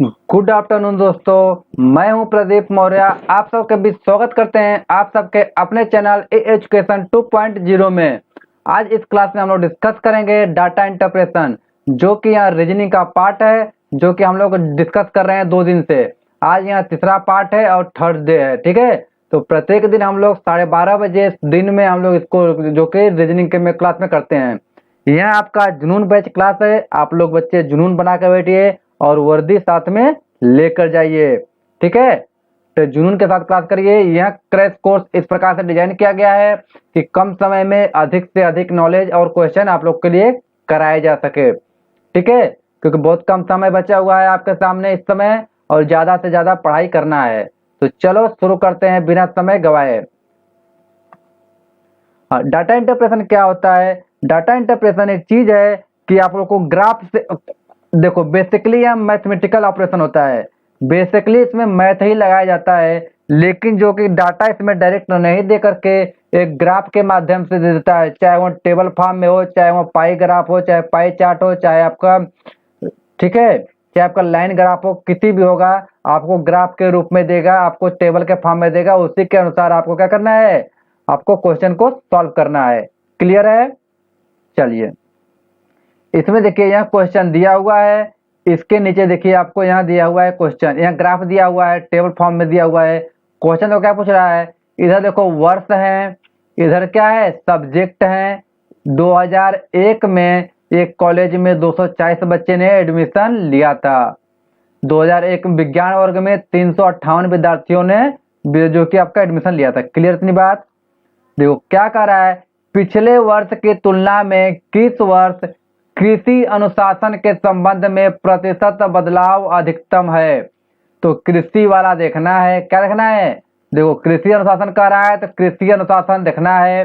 Good afternoon दोस्तों, मैं हूं प्रदीप मौर्य। आप सबके बीच स्वागत करते हैं आप सबके अपने चैनल ए एजुकेशन 2.0 में। आज इस क्लास में हम लोग डिस्कस करेंगे डाटा इंटरप्रेशन, जो कि यहाँ रीजनिंग का पार्ट है, जो कि हम लोग डिस्कस कर रहे हैं 2 दिन से। आज यहाँ तीसरा पार्ट है और थर्ड डे है, ठीक है। तो प्रत्येक दिन हम लोग 12:30 बजे दिन में हम लोग इसको जो कि रीजनिंग के में क्लास में करते हैं। यह आपका जुनून बैच क्लास है। आप लोग बच्चे जुनून बना कर बैठिए और वर्दी साथ में लेकर जाइए, ठीक है। तो जुनून के साथ क्लास करिए। यह क्रैश कोर्स इस प्रकार से डिजाइन किया गया है कि कम समय में अधिक से अधिक नॉलेज और क्वेश्चन आप लोग के लिए कराए जा सके, ठीक है। क्योंकि बहुत कम समय बचा हुआ है आपके सामने इस समय और ज्यादा से ज्यादा पढ़ाई करना है। तो चलो शुरू करते हैं बिना समय गवाए। डाटा इंटरप्रेशन क्या होता है? डाटा इंटरप्रेशन एक चीज है कि आप लोग को ग्राफ से देखो, बेसिकली यह मैथमेटिकल ऑपरेशन होता है। बेसिकली इसमें मैथ ही लगाया जाता है, लेकिन जो कि डाटा इसमें डायरेक्ट नहीं दे करके एक ग्राफ के माध्यम से दे देता है। चाहे वो टेबल फॉर्म में हो, चाहे वो पाई ग्राफ हो, चाहे पाई चार्ट हो, चाहे आपका, ठीक है, चाहे आपका लाइन ग्राफ हो, किसी भी होगा, आपको ग्राफ के रूप में देगा, आपको टेबल के फॉर्म में देगा। उसी के अनुसार आपको क्या करना है, आपको क्वेश्चन को सॉल्व करना है। क्लियर है? चलिए, इसमें देखिए यहाँ क्वेश्चन दिया हुआ है। इसके नीचे देखिए आपको यहाँ दिया हुआ है क्वेश्चन, यहाँ ग्राफ दिया हुआ है, टेबल फॉर्म में दिया हुआ है। क्वेश्चन तो क्या पूछ रहा है, इधर देखो वर्ष है, इधर क्या है, सब्जेक्ट है। 2001 में एक कॉलेज में 240 बच्चे ने एडमिशन लिया था। 2001 विज्ञान वर्ग में 358 विद्यार्थियों ने जो कि आपका एडमिशन लिया था। क्लियर इतनी बात? देखो क्या कर रहा है, पिछले वर्ष की तुलना में किस वर्ष कृषि अनुशासन के संबंध में प्रतिशत बदलाव अधिकतम है। तो कृषि वाला देखना है। क्या देखना है? देखो कृषि अनुशासन कह रहा है तो कृषि अनुशासन देखना है।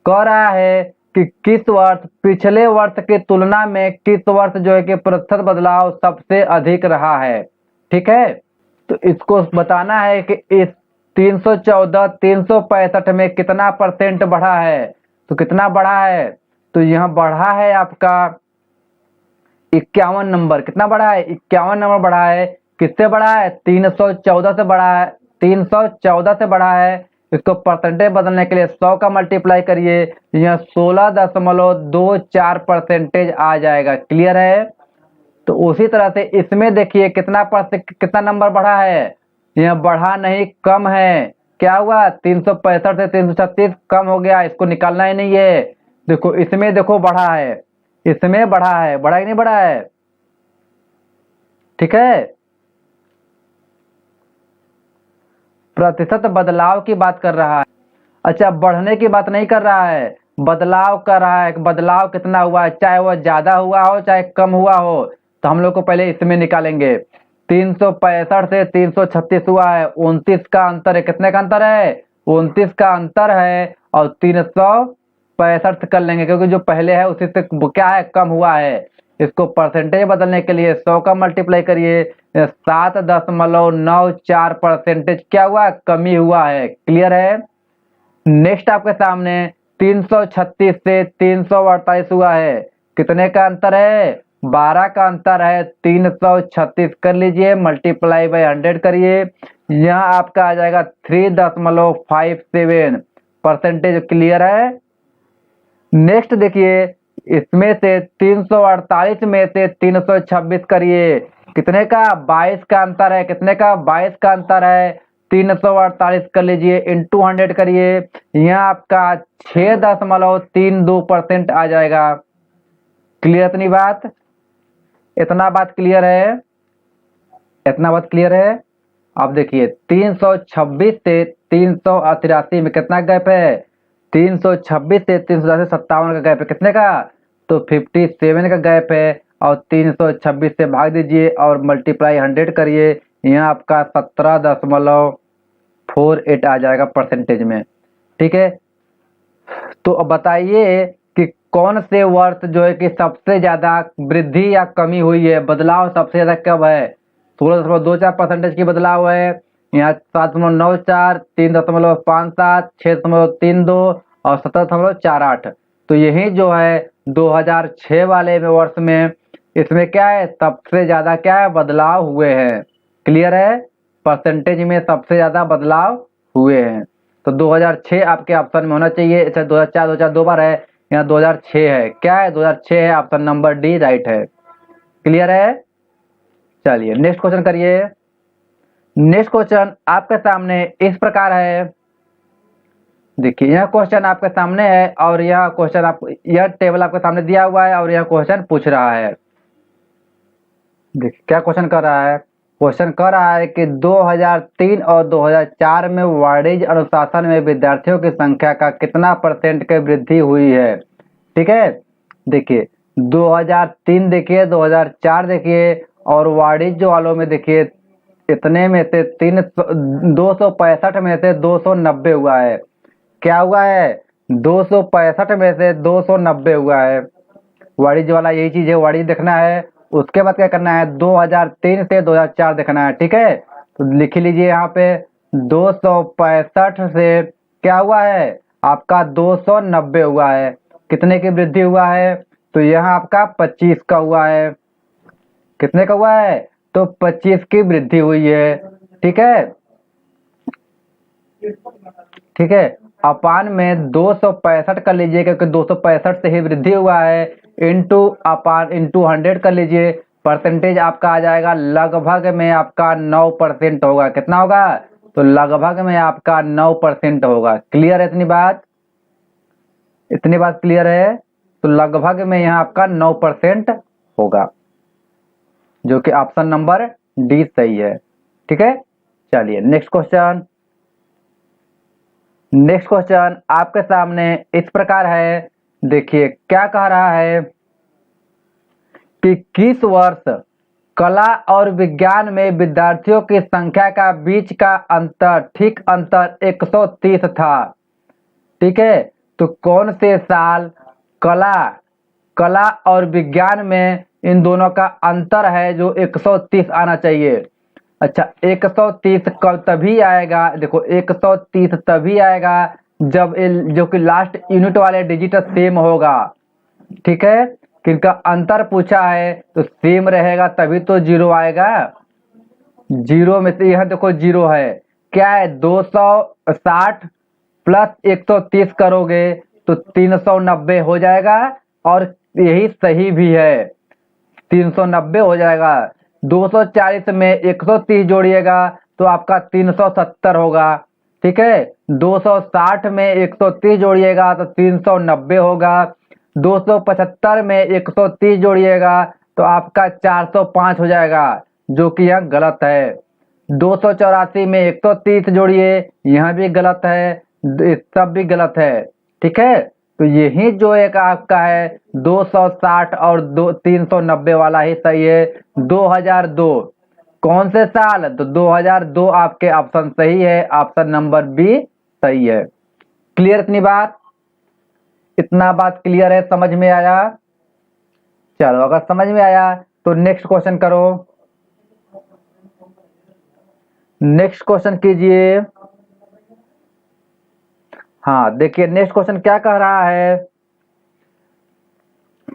कह रहा है कि किस वर्ष, पिछले वर्ष की तुलना में किस वर्ष जो है कि प्रतिशत बदलाव सबसे अधिक रहा है, ठीक है। तो इसको बताना है कि इस 314 365 में कितना परसेंट बढ़ा है। तो कितना बढ़ा है, तो यहाँ बढ़ा है आपका 51 नंबर। कितना बढ़ा है? 51 नंबर बढ़ा है। किससे बढ़ा है? 314 से बढ़ा है। 314 से बढ़ा है। इसको परसेंटेज बदलने के लिए 100 का मल्टीप्लाई करिए, यहाँ 16.24% आ जाएगा। क्लियर है? तो उसी तरह से इसमें देखिए कितना नंबर बढ़ा है, यह बढ़ा नहीं कम है। क्या हुआ, 365 से 336 कम हो गया, इसको निकालना ही नहीं है। देखो इसमें देखो बढ़ा है, इसमें बढ़ा है, बढ़ा ही नहीं बढ़ा है, ठीक है। प्रतिशत बदलाव की बात कर रहा है। अच्छा, बढ़ने की बात नहीं कर रहा है, बदलाव कर रहा है। बदलाव कितना हुआ है, चाहे वह ज्यादा हुआ हो चाहे कम हुआ हो। तो हम लोग को पहले इसमें निकालेंगे। 365 से 336 हुआ है, 29 का अंतर है। कितने का अंतर है? 29 का अंतर है। और 365 कर लेंगे क्योंकि जो पहले है उसी से क्या है, कम हुआ है। इसको परसेंटेज बदलने के लिए 100 का मल्टीप्लाई करिए, 7.94% क्या हुआ, कमी हुआ है। क्लियर है? नेक्स्ट आपके सामने 336 से 348 हुआ है। कितने का अंतर है? 12 का अंतर है। 336 कर लीजिए, मल्टीप्लाई बाय 100 करिए, यहाँ आपका आ जाएगा 3.57%। क्लियर है? नेक्स्ट देखिए, इसमें से 348 में से 326 करिए, कितने का, 22 का अंतर है। कितने का? 22 का अंतर है। 348 कर लीजिए, इंटू 100 करिए, यहाँ आपका 6.32% आ जाएगा। क्लियर इतनी बात? इतना बात क्लियर है? इतना बात क्लियर है? अब देखिए 326 से 383 में कितना गैप है, 326 से 357 का गैप है। कितने का? तो 57 का गैप है। और 326 से भाग दीजिए और मल्टीप्लाई 100 करिए, यहाँ आपका 17.48 आ जाएगा परसेंटेज में, ठीक है। तो अब बताइए कि कौन से वर्ष जो है कि सबसे ज्यादा वृद्धि या कमी हुई है, बदलाव सबसे ज्यादा कब है? 16.24% की बदलाव है। यहाँ 7.94, 3.57, 6.32 और 17.48। तो यही जो है 2006 वाले में वर्ष में इसमें क्या है, सबसे ज्यादा क्या है, बदलाव हुए हैं। क्लियर है, परसेंटेज में सबसे ज्यादा बदलाव हुए हैं। तो 2006 आपके ऑप्शन में होना चाहिए। अच्छा 2004 2002 बार है, यहाँ 2006 है। क्या है, 2006 है, ऑप्शन नंबर डी राइट है। क्लियर है। चलिए नेक्स्ट क्वेश्चन करिए। नेक्स्ट क्वेश्चन आपके सामने इस प्रकार है। देखिए यह क्वेश्चन आपके सामने है और यह क्वेश्चन आप, यह टेबल आपके सामने दिया हुआ है और यह क्वेश्चन पूछ रहा है। देखिए क्या क्वेश्चन कर रहा है। क्वेश्चन कर रहा है कि 2003 और 2004 में वाणिज्य अनुशासन में विद्यार्थियों की संख्या का कितना परसेंट की वृद्धि हुई है। ठीक है, देखिए 2003 देखिए, 2004 देखिए, और वाणिज्य वालों में देखिए इतने में से 265 में से 290 हुआ है। क्या हुआ है, 265 में से 290 हुआ है। वाणिज्य वाला यही चीज है, वाणिज्य देखना है। उसके बाद क्या करना है, 2003 से 2004 देखना है। ठीक है, तो लिख लीजिए यहाँ पे 265 से क्या हुआ है आपका 290 हुआ है। कितने की वृद्धि हुआ है, तो यहाँ आपका 25 का हुआ है। कितने का हुआ है, तो 25 की वृद्धि हुई है। ठीक है, ठीक है, अपान में 265 कर लीजिए क्योंकि 265 से ही वृद्धि हुआ है। इंटू अपान इंटू 100 कर लीजिए। परसेंटेज आपका आ जाएगा लगभग में आपका 9% होगा। कितना होगा, तो लगभग में आपका 9% होगा। क्लियर है इतनी बात, इतनी बात क्लियर है। तो लगभग में यहाँ आपका 9% होगा, जो कि ऑप्शन नंबर डी सही है। ठीक है, चलिए नेक्स्ट क्वेश्चन। नेक्स्ट क्वेश्चन आपके सामने इस प्रकार है। देखिए क्या कह रहा है कि किस वर्ष कला और विज्ञान में विद्यार्थियों की संख्या का बीच का अंतर ठीक अंतर 130 था। ठीक है, तो कौन से साल कला कला और विज्ञान में इन दोनों का अंतर है जो 130 आना चाहिए। अच्छा 130 कब तभी आएगा, देखो 130 तभी आएगा जब जो कि लास्ट यूनिट वाले डिजिट सेम होगा। ठीक है, किनका अंतर पूछा है तो सेम रहेगा तभी तो जीरो आएगा। जीरो में से यह देखो जीरो है। क्या है, 260 प्लस 130 करोगे तो 390 हो जाएगा और यही सही भी है, 390 हो जाएगा। 240 में 130 जोड़िएगा तो आपका 370 होगा। ठीक है, 260 में 130 जोड़िएगा तो 390 होगा। 275 में 130 जोड़िएगा तो आपका 405 हो जाएगा, जो कि यह गलत है। 284 में 130 जोड़िए, यह भी गलत है, सब भी गलत है। ठीक है, तो यही जो एक आपका है 260 और 390 वाला ही सही है। 2002 कौन से साल, तो 2002 आपके ऑप्शन सही है, ऑप्शन नंबर बी सही है। क्लियर इतनी बात, इतना बात क्लियर है, समझ में आया। चलो अगर समझ में आया तो नेक्स्ट क्वेश्चन करो। नेक्स्ट क्वेश्चन कीजिए। हाँ देखिए नेक्स्ट क्वेश्चन क्या कह रहा है,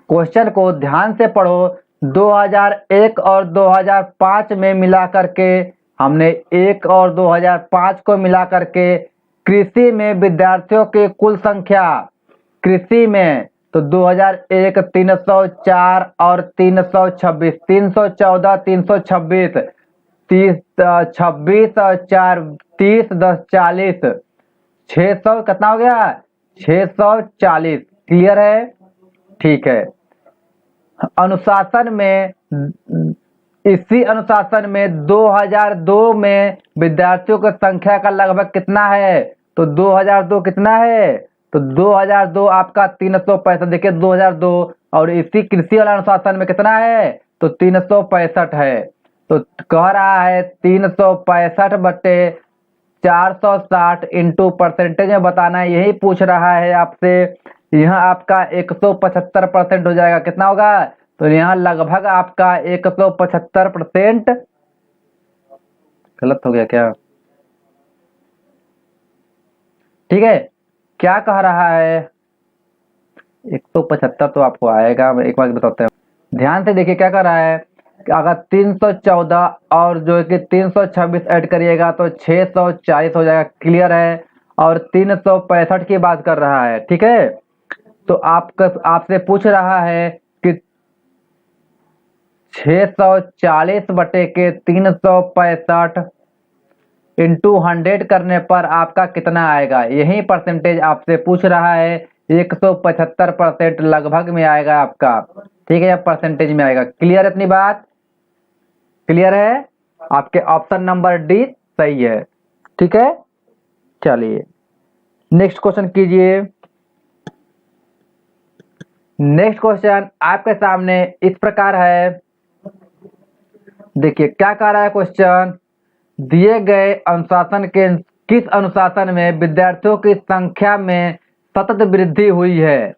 क्वेश्चन को ध्यान से पढ़ो। 2001 और 2005 में मिला करके हमने 1 और 2005 को मिला करके कृषि में विद्यार्थियों की कुल संख्या, कृषि में तो 2001 304 और 326, 314 326, 26 और 4 30 10 40, 600 कितना हो गया, 640। क्लियर है, ठीक है। अनुशासन में, इसी अनुशासन में 2002 में विद्यार्थियों की संख्या का लगभग कितना है, तो 2002 कितना है, तो 2002 आपका 365। देखिए 2002 और इसी कृषि वाला अनुशासन में कितना है, तो 365 है। तो कह रहा है 365 बटे 460 इंटू परसेंटेज में बताना है, यही पूछ रहा है आपसे। यहाँ आपका 175% हो जाएगा। कितना होगा, तो यहाँ लगभग आपका 175%। गलत हो गया क्या, ठीक है। क्या कह रहा है, 175 तो आपको आएगा, एक बार बताते हैं। ध्यान से देखिए क्या कर रहा है कि अगर 314 और जो है कि 326 ऐड करिएगा तो 640 हो जाएगा। क्लियर है। और 365 की बात कर रहा है, ठीक है। तो आपसे पूछ रहा है कि 640 बटे के 365 इंटू 100 करने पर आपका कितना आएगा। यही परसेंटेज आपसे पूछ रहा है। 175% लगभग में आएगा आपका, ठीक है, परसेंटेज में आएगा। क्लियर है इतनी बात? क्लियर है? आपके ऑप्शन नंबर डी सही है, ठीक है। चलिए नेक्स्ट क्वेश्चन कीजिए। नेक्स्ट क्वेश्चन आपके सामने इस प्रकार है। देखिए क्या कह रहा है क्वेश्चन। दिए गए अनुशासन के किस अनुशासन में विद्यार्थियों की संख्या में सतत वृद्धि हुई है।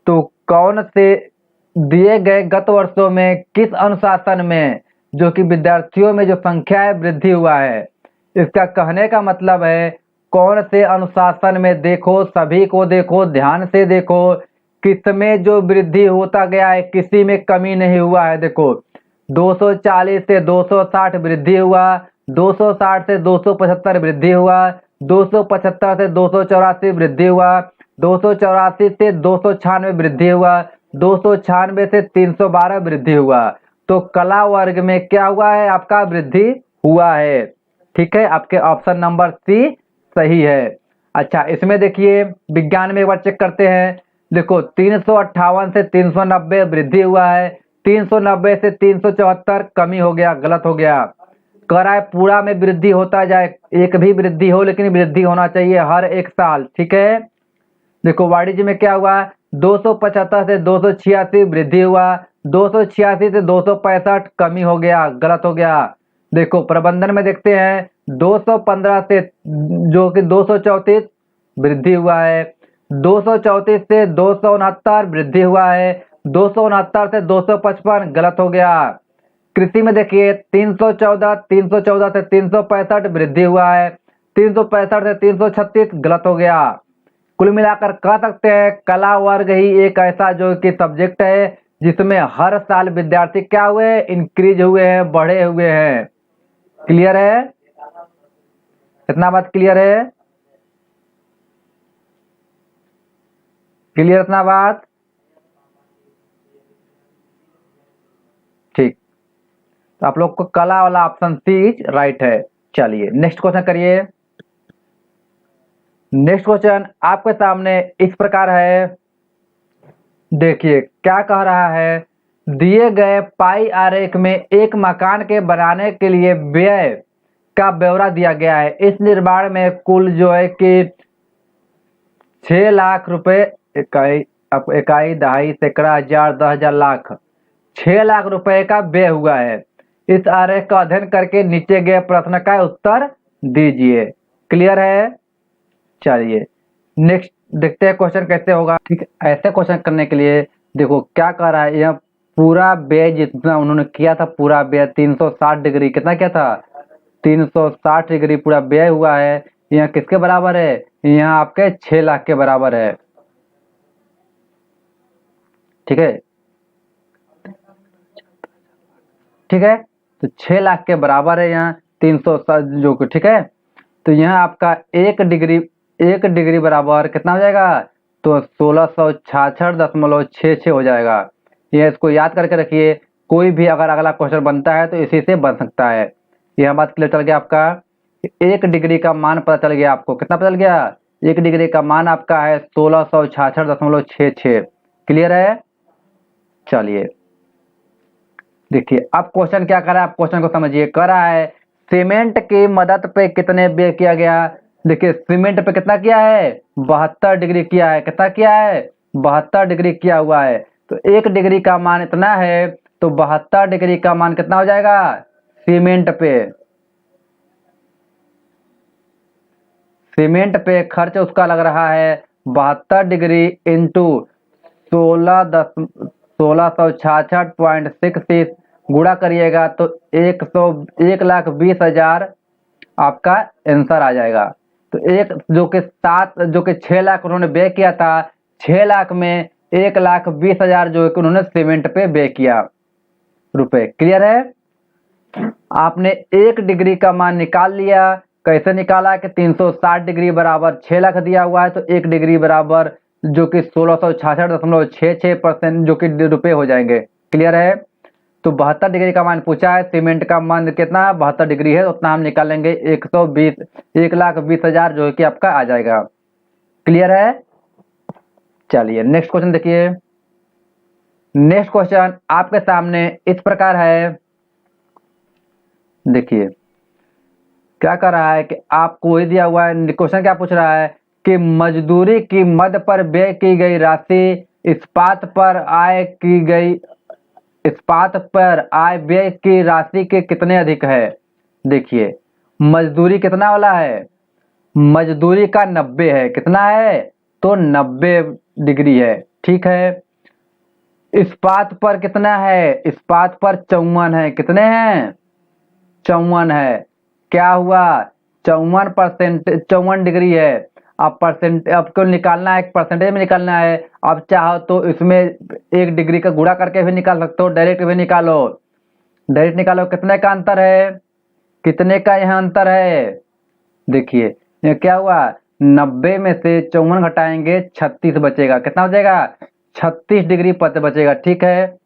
तो कौन से दिए गए गत वर्षों में किस अनुशासन में जो कि विद्यार्थियों में जो संख्या है वृद्धि हुआ है। इसका कहने का मतलब है कौन से अनुशासन में देखो, सभी को देखो, ध्यान से देखो, किसमें जो वृद्धि होता गया है, किसी में कमी नहीं हुआ है। देखो 240 से 260 वृद्धि हुआ, 260 से 275 वृद्धि हुआ, 275 से 284 वृद्धि हुआ, 284 से 296 वृद्धि हुआ, 296 से 312 वृद्धि हुआ। तो कला वर्ग में क्या हुआ है आपका वृद्धि हुआ है, ठीक है। आपके ऑप्शन नंबर सी सही है। अच्छा इसमें देखिए विज्ञान में एक बार चेक करते हैं। देखो 358 से 390 वृद्धि हुआ है, 390 से 374 कमी हो गया, गलत हो गया। कह रहा है पूरा में वृद्धि होता जाए, एक भी वृद्धि हो लेकिन वृद्धि होना चाहिए हर एक साल, ठीक है। देखो वाणिज्य में क्या हुआ, 275 से 286 वृद्धि हुआ, 286 से 265 कमी हो गया, गलत हो गया। देखो प्रबंधन में देखते हैं 215 से जो कि 234 वृद्धि हुआ है, 234 से 269 वृद्धि हुआ है, 269 से 255 गलत हो गया। कृषि में देखिए 314 से 365 वृद्धि हुआ है, 365 से 336 गलत हो गया। कुल मिलाकर कह सकते हैं कला वर्ग ही एक ऐसा जो कि सब्जेक्ट है जिसमें हर साल विद्यार्थी क्या हुए, इंक्रीज हुए हैं, बढ़े हुए हैं। क्लियर है? इतना बात क्लियर है? क्लियर इतना बात? ठीक, तो आप लोग को कला वाला ऑप्शन सी राइट है। चलिए नेक्स्ट क्वेश्चन करिए। नेक्स्ट क्वेश्चन आपके सामने इस प्रकार है। देखिए क्या कह रहा है, दिए गए पाई आरेख में एक मकान के बनाने के लिए व्यय का ब्यौरा दिया गया है। इस निर्माण में कुल जो है कि 6 लाख रुपए, इकाई दहाई सैकड़ा हजार 10,000 लाख, 6 लाख रुपए का व्यय हुआ है। इस आरेख का अध्ययन करके नीचे गए प्रश्न का उत्तर दीजिए। क्लियर है? चलिए नेक्स्ट देखते हैं क्वेश्चन कैसे होगा। ठीक है, ऐसे क्वेश्चन करने के लिए देखो क्या कर रहा है, यह पूरा व्यय जितना उन्होंने किया था, पूरा व्यय 360 डिग्री, कितना किया था 360 डिग्री पूरा व्यय हुआ है। यह किसके बराबर है, यहाँ आपके 6 लाख के बराबर है, ठीक है। ठीक है, तो 6 लाख के बराबर है यहाँ 360 जो कि, ठीक है। तो यहाँ आपका 1 डिग्री बराबर कितना हो जाएगा, तो 1666.66 हो जाएगा। यह इसको याद करके रखिए, कोई भी अगर अगला क्वेश्चन बनता है तो इसी से बन सकता है। यह बात क्लियर चल गया आपका। 1 डिग्री का मान पता चल गया आपको, कितना पता चल गया, 1 डिग्री का मान आपका है 1666.66। क्लियर है? चलिए देखिए अब क्वेश्चन क्या कर रहा है, आप क्वेश्चन को समझिए। कर रहा है सीमेंट की मदद पे कितने व्यय किया गया। देखिए सीमेंट पे कितना किया है, 72 डिग्री किया है। कितना किया है, 72 डिग्री किया हुआ है। तो 1 डिग्री का मान इतना है, तो 72 डिग्री का मान कितना हो जाएगा सीमेंट पे। सीमेंट पे खर्च उसका लग रहा है 72 डिग्री इंटू 1666.66 गुणा करिएगा तो 1,20,000 आपका आंसर आ जाएगा। तो एक जो कि 6 लाख उन्होंने व्यय किया था, 6 लाख में 1,20,000 जो है कि उन्होंने सीमेंट पे व्यय किया रुपए। क्लियर है? आपने 1 डिग्री का मान निकाल लिया। कैसे निकाला कि 360 डिग्री बराबर 6 लाख दिया हुआ है, तो 1 डिग्री बराबर जो कि 1666.66% जो कि रुपए हो जाएंगे। क्लियर है? तो 72 डिग्री का मान पूछा है, सीमेंट का मान कितना है 72 डिग्री है, उतना हम निकालेंगे 1,20,000 जो है कि आपका आ जाएगा। क्लियर है? चलिए नेक्स्ट क्वेश्चन देखिए। नेक्स्ट क्वेश्चन आपके सामने इस प्रकार है, देखिए क्या कर रहा है कि आपको ही दिया हुआ है। क्वेश्चन क्या पूछ रहा है कि मजदूरी की मद पर व्यय की गई राशि इस्पात पर आय व्यय की राशि के कितने अधिक है। देखिए मजदूरी कितना वाला है, मजदूरी का 90 है। कितना है? तो 90 डिग्री है। ठीक है। इस्पात पर कितना है? इस्पात पर 54 है। कितने हैं? 54 है। क्या हुआ? 54 डिग्री है। अब आपको निकालना है, परसेंटेज में निकालना है। अब चाहो तो इसमें 1 डिग्री का गुणा करके भी निकाल सकते हो, डायरेक्ट भी निकालो। डायरेक्ट निकालो। कितने का अंतर है? कितने का यहाँ अंतर है? देखिए ये क्या हुआ, 90 में से 54 घटाएंगे 36 बचेगा। कितना हो जाएगा? 36 डिग्री पद बचेगा। ठीक है।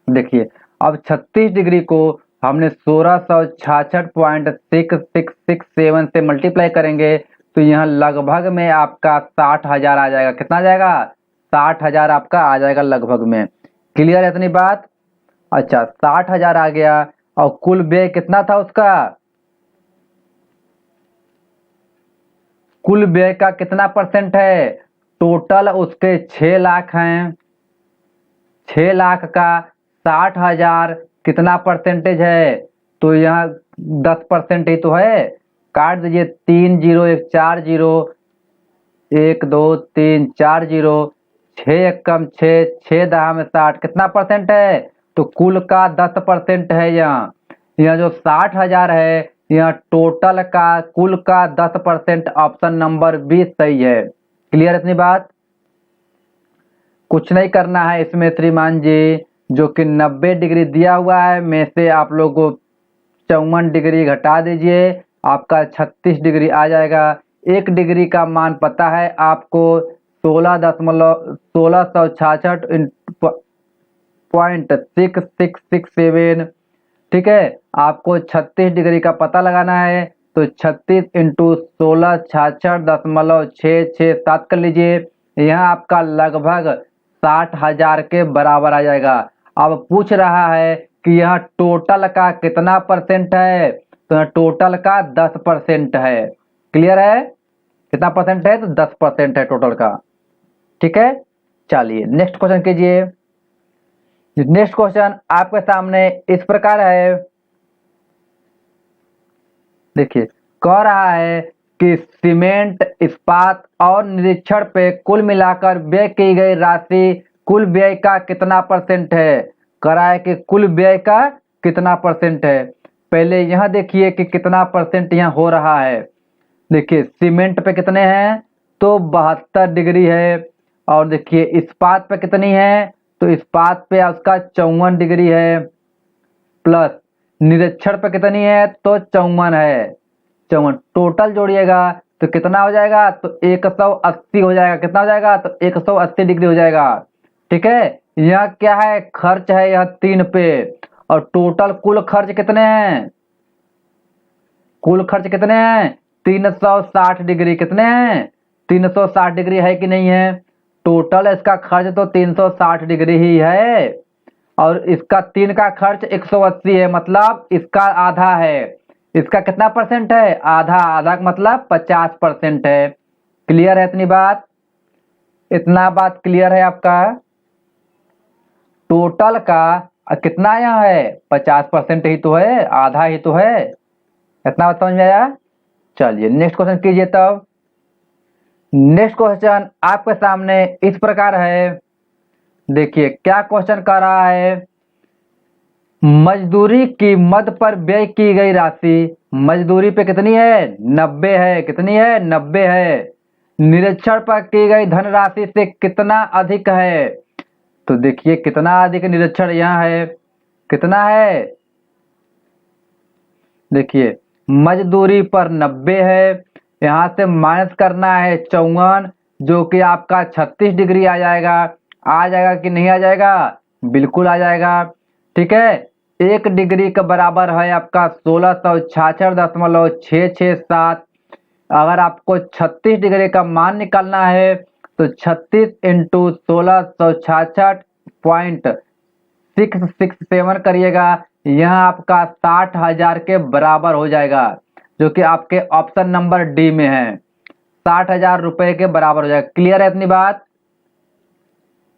देखिए अब 36 डिग्री को हमने 1666.6667 से मल्टीप्लाई करेंगे तो यहाँ लगभग में आपका 60,000 आ जाएगा। कितना आ जाएगा? 60,000 आपका आ जाएगा लगभग में। क्लियर है इतनी बात? अच्छा 60,000 आ गया। और कुल व्यय कितना था उसका? कुल व्यय का कितना परसेंट है? टोटल उसके 6 लाख हैं। 6 लाख का 60,000 कितना परसेंटेज है? तो यहाँ 10% ही तो है। काट दीजिए, 3 0 1 4 0 1 2 3 4 0 6 1 कम 6 6 दहा में 60 कितना परसेंट है? तो कुल का 10% है। यहाँ जो 60,000 है यहाँ टोटल का कुल का 10%। ऑप्शन नंबर 20 सही है। क्लियर इतनी बात? कुछ नहीं करना है इसमें श्रीमान जी, जो कि 90 डिग्री दिया हुआ है में से आप लोग को 54 डिग्री घटा दीजिए, आपका 36 डिग्री आ जाएगा। 1 डिग्री का मान पता है आपको 16.6667। ठीक है। आपको 36 डिग्री का पता लगाना है तो 36 इंटू 16 66.667 कर लीजिए। यहाँ आपका लगभग 60,000 के बराबर आ जाएगा। अब पूछ रहा है कि यह टोटल का कितना परसेंट है, तो यह टोटल का 10% है। क्लियर है? कितना परसेंट है? तो 10% है टोटल का। ठीक है। चलिए नेक्स्ट क्वेश्चन कीजिए। नेक्स्ट क्वेश्चन आपके सामने इस प्रकार है, देखिए कह रहा है कि सीमेंट, इस्पात और निरीक्षण पे कुल मिलाकर व्यय की गई राशि कुल व्यय का कितना परसेंट है। कह रहा है कि कुल व्यय का कितना परसेंट है। पहले यहाँ देखिए कि कितना परसेंट यहाँ हो रहा है। देखिए सीमेंट पे कितने हैं, तो 72 डिग्री है। और देखिए इस्पात पे कितनी है, तो इस्पात पे उसका 54 डिग्री है। प्लस निरीक्षण पे कितनी है, तो 54 है। 54 टोटल जोड़िएगा तो कितना हो जाएगा, तो 180 हो जाएगा। कितना हो जाएगा, तो 180 डिग्री हो जाएगा। ठीक है। यह क्या है, खर्च है यह 3 पे। और टोटल कुल खर्च कितने हैं, कुल खर्च कितने हैं 360 डिग्री। कितने हैं 360 डिग्री है कि नहीं है। टोटल इसका खर्च तो 360 डिग्री ही है। और इसका 3 का खर्च 180 है, मतलब इसका आधा है। इसका कितना परसेंट है, आधा। आधा का मतलब 50% है। क्लियर है इतनी बात? इतना बात क्लियर है आपका? टोटल का कितना यहाँ है, 50% ही तो है, आधा ही तो है। इतना बात समझ में आया? चलिए नेक्स्ट क्वेश्चन कीजिए तब। नेक्स्ट क्वेश्चन आपके सामने इस प्रकार है, देखिए क्या क्वेश्चन कर रहा है। मजदूरी की मद पर व्यय की गई राशि, मजदूरी पे कितनी है 90 है। कितनी है 90 है। निरीक्षण पर की गई धनराशि से कितना अधिक है? तो देखिए कितना अधिक निरीक्षण यहाँ है, कितना है? देखिए मजदूरी पर 90 है, यहाँ से माइनस करना है 54, जो कि आपका 36 डिग्री आ जाएगा। आ जाएगा कि नहीं आ जाएगा? बिल्कुल आ जाएगा। ठीक है, 1 डिग्री के बराबर है आपका 1666.667। अगर आपको 36 डिग्री का मान निकालना है तो 36 इंटू 1666.667 करिएगा, यहाँ आपका 60,000 के बराबर हो जाएगा, जो कि आपके ऑप्शन नंबर डी में है। 60,000 रुपए के बराबर हो जाएगा। क्लियर है इतनी बात?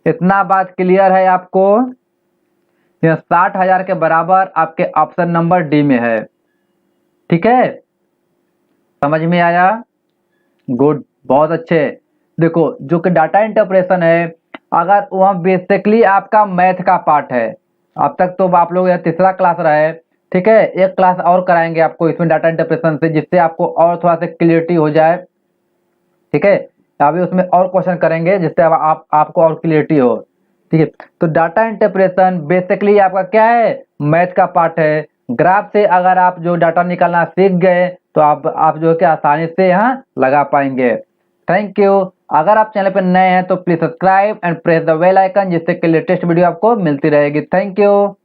इतना बात क्लियर है आपको? यह 60,000 के बराबर आपके ऑप्शन नंबर डी में है। ठीक है, समझ में आया? गुड, बहुत अच्छे। देखो जो कि डाटा इंटरप्रेशन है, अगर वह बेसिकली आपका मैथ का पार्ट है। अब तक तो आप लोग यह तीसरा क्लास रहा है। ठीक है, एक क्लास और कराएंगे आपको इसमें डाटा इंटरप्रेशन से, जिससे आपको और थोड़ा सा क्लियरिटी हो जाए। ठीक है, अभी उसमें और क्वेश्चन करेंगे जिससे आपको और क्लियरिटी हो। ठीक है, तो डाटा इंटरप्रेशन बेसिकली आपका क्या है? मैथ का पार्ट है। ग्राफ से अगर आप जो डाटा निकालना सीख गए तो आप जो है कि आसानी से यहाँ लगा पाएंगे। Thank you. अगर आप चैनल पर नए हैं तो please subscribe and press the bell icon, जिससे कि लेटेस्ट वीडियो आपको मिलती रहेगी। Thank you.